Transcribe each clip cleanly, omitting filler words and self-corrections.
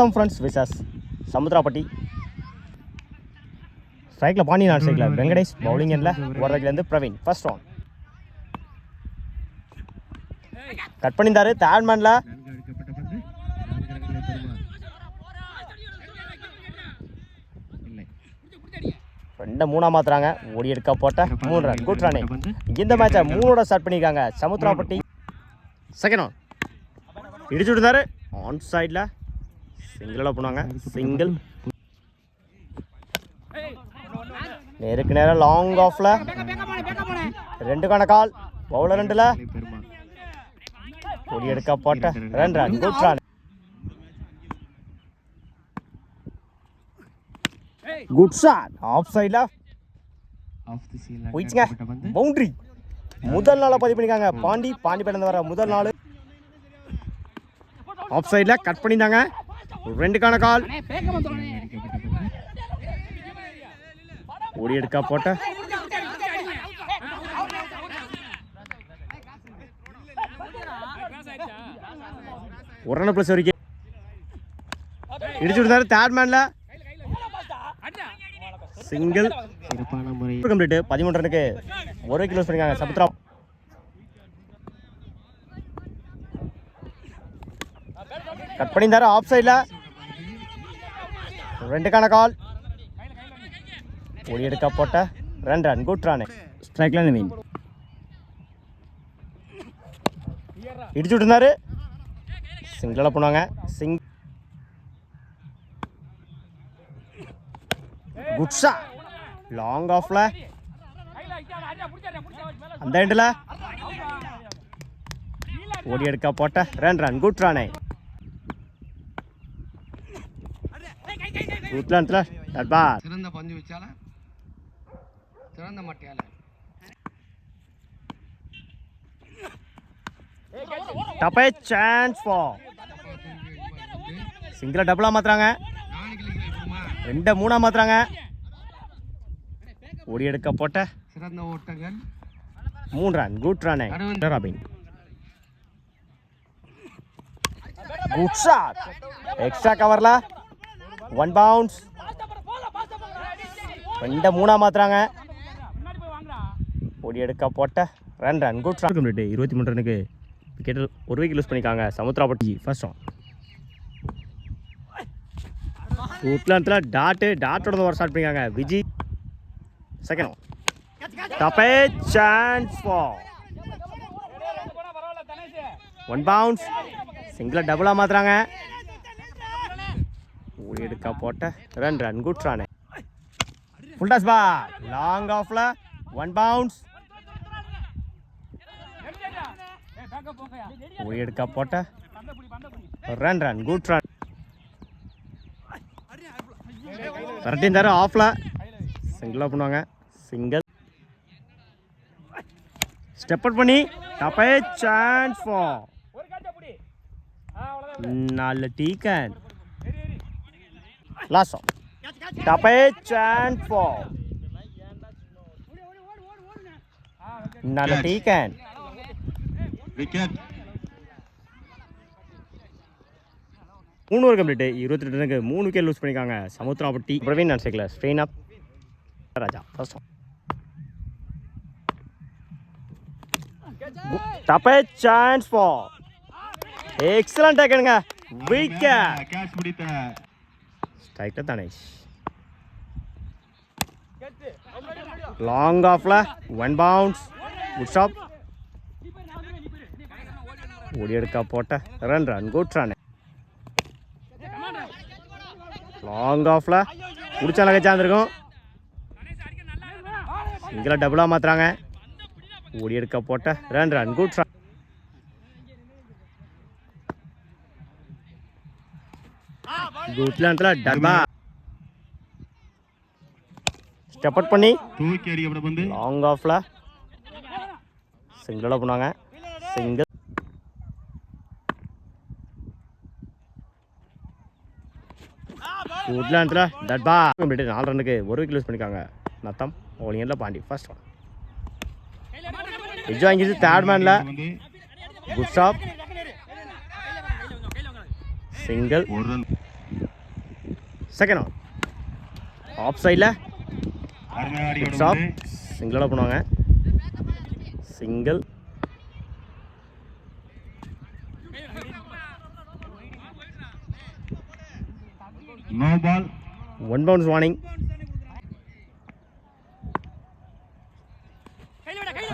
Natham friends versus சமுத்திராப்பட்டி. ஸ்ட்ரைக்கில் Pandi, not ஸ்ட்ரைக்கில் Venkatesh, bowling எண்ணில் ஓரத்துலேருந்து பிரவீன். ஃபர்ஸ்ட் ரவுண்ட் கட் பண்ணியிருந்தாரு தேர்ட் மேனில். ரெண்டு மூணா மாத்துறாங்க. ஓடி எடுக்க போட்ட 3 ரன். Good run. இந்த மேட்சை 3 ஸ்டார்ட் பண்ணியிருக்காங்க சமுத்திராப்பட்டி. செகண்ட் ரவுண்ட் இடிச்சு விட்டுருந்தாரு ஆன் சைடில். சிங்கிளோட போனாங்க. சிங்கிள் நேருக்கு நேரம் லாங் ஆஃப்ல 2க்கான கால். பவுலர் 2ல ஓடி எடுக்க போட்ட 2 run. Good run. Good shot off சைடில் போயிடுச்சுங்க. பவுண்டரி முதல் நாளை பதிவு பண்ணிக்காங்க பாண்டி. பாண்டிப்பேட்டில் வர முதல் நாள் ஆஃப் சைடில் கட் பண்ணியிருந்தாங்க. 2க்கான கால். ஓடி எடுக்க போட்ட ஒரு ரன் பிளஸ் வரைக்கும் இடிச்சு விட்டாரு தேர்ட் மேன்ல. Single complete. 13 ரனுக்கு 1 கிலோ பண்ணிருக்காங்க சமுத்திரா. கட் பண்ணியிருந்தாரு ஆஃப் சைடில். 2க்கான கால். ஓடி எடுக்க போட்ட 2 ரன். Good run. ஸ்ட்ரைக்ல மீன் இடிச்சு விட்டுருந்தாரு. சிங்கிளாக போனாங்க. குட் ஷாட் லாங் ஆஃப்ல அந்த எண்டில் ஓடி எடுக்க போட்ட 2 ரன். Good run. சிறந்த பந்து வச்சால சிறந்த மட்டையால டப்பே சான்ஸ் ஃபார் சிங்கிளா டபுளா மாத்துறாங்க. 2 3 மாத்துறாங்க. ஓடி எடுக்க போட்ட சிறந்த ஓட்டங்கள் 3 run. Good run. Robin good shot extra கவர்ல 1 பவுன்ஸ். 2 3 மாத்துறாங்க. ஓடி எடுக்க போட்ட 2 ரன். Good run. 23 ரனுக்கு விக்கெட் 1 விக்கெட் லூஸ் பண்ணிக்காங்க சமுத்திராப்பட்டி. ஃபர்ஸ்ட் ரவுண்ட் உட்லாந்தில் டாட்டோட ஒரு ஸ்டார்ட் பண்ணிக்காங்க விஜி. செகண்ட் ரவுண்ட் டப்பே சான்ஸ் ஃபார் 1 பவுன்ஸ். சிங்கிளா டபுளா மாத்துறாங்க. ஓடி எடுக்க போட்ட 2 run. Good run. Full toss ball long ஆஃப்ல 1 பவுன்ஸ். ஓடி எடுக்க போட்ட 2 ரன். Good run. கரெக்டாக ஆஃப்ல சிங்கிளாக பண்ணுவாங்க. சிங்கிள் ஸ்டெப் அவுட் பண்ணி டப்பே சான்ஸ் ஃபார் 4 டீக்கன். லாஸ்ட் ஆஃப் டப்பே சான்ஸ் ஃபார் 4 டீக்கன். Wicket 3 over complete. 22 ரனுக்கு 3 விக்கெட் லூஸ் பண்ணிக்காங்க சமுத்திராப்பட்டி. பிரவீன் நான் சைக்கிள் ஸ்ட்ரெயின் அப் ராஜா. ஃபர்ஸ்ட் டப்பே சான்ஸ் ஃபார் எக்ஸலன்ட் டேக்கனுங்க. விக்கெட் கேட்ச் பிடித்த ஸ்ட்ரைக்கர் தனேஷ். லாங் ஆஃப்ல 1 பவுன்ஸ். Good stop. ஓடி எடுக்க போட்ட 2 ரன். Good run. லாங் ஆஃப்ல குடிச்சா நகைச்சாந்துருக்கும். சிங்கிளா டபுளா மாத்துறாங்க. ஓடி எடுக்க போட்ட 2 ரன். Good run. குட்லாந்தில் டபா ஸ்டெப் அவுட் பண்ணி தூக்கி அடிக்கப்பட்ட பந்து லாங் ஆஃப்ல சிங்கிளோட போனாங்க. சிங்கிள் உட்லாந்தில் டட்பா 4 ரனுக்கு 1 விக்கெட் லூஸ் பண்ணிக்காங்க நத்தம். ஓலியன்ல பாண்டி. ஃபர்ஸ்ட் ஒன் எஜ் வாங்கிடுச்சு தேர்ட் மேன்ல. Good stop. Single second one off சைடில் அருமையாக ஆடி ஒரு ஸ்டாப் பந்து சிங்கிளோட பண்ணுவாங்க single no ball 1 bounce warning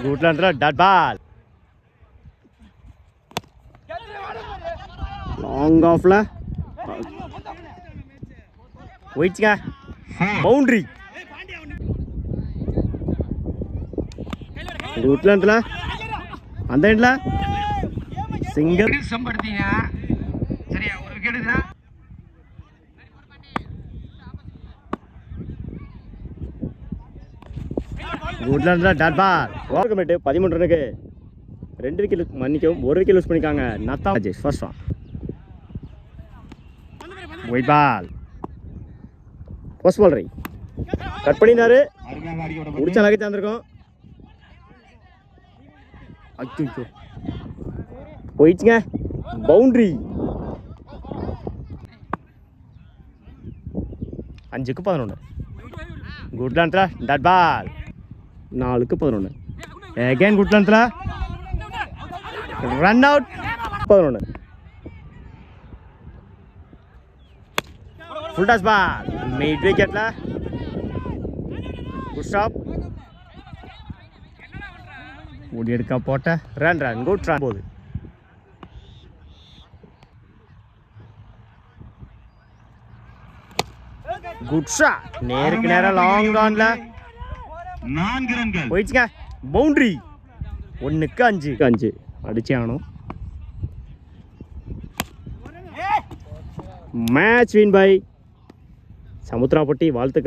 குட்லாண்ட்ல டாட் பால் லாங் ஆஃப்ல போயிடுச்சுங்க பவுண்டரி குட்லாண்ட்ல அந்த எண்ட்ல சிங்கிள் சம்படுத்தீங்க சரியா ஒரு விக்கெட் தான் குட்லாண்ட்ல டாட் பால் ஓவர் மேட்டு 13 ரனுக்கு 2 விக்கெட் மன்னிக்கவும் 1 விக்கெட் லூஸ் பண்ணிக்காங்க நத்தா first one wide ball first ball ரை கட் பண்ணினாரு அருமையாக ஆடி ஒரு முடிச்ச நகை தந்திருக்கோம் அச்சோ போயிடுச்சுங்க பவுண்டரி 5க்கு 11 குட்லாண்ட்ல டாட் பால் 4க்கு 11 அகைன் குட்லாண்ட்ல run out 11 full toss ball mid விக்கெட்ல குட் ஸ்டாப் ஓடி எடுக்க போட்ட ரன் குட் ரன் போகுது குட் ஷாட் நேருக்கு நேரம் லாங் ஆன்ல 4 ரன்கள் போயிடுச்சுங்க பவுண்டரி 1க்கு 5 அடிச்சே ஆகணும் மேட்ச் வின் பை சமுத்திராப்பட்டி வாழ்த்துக்கள்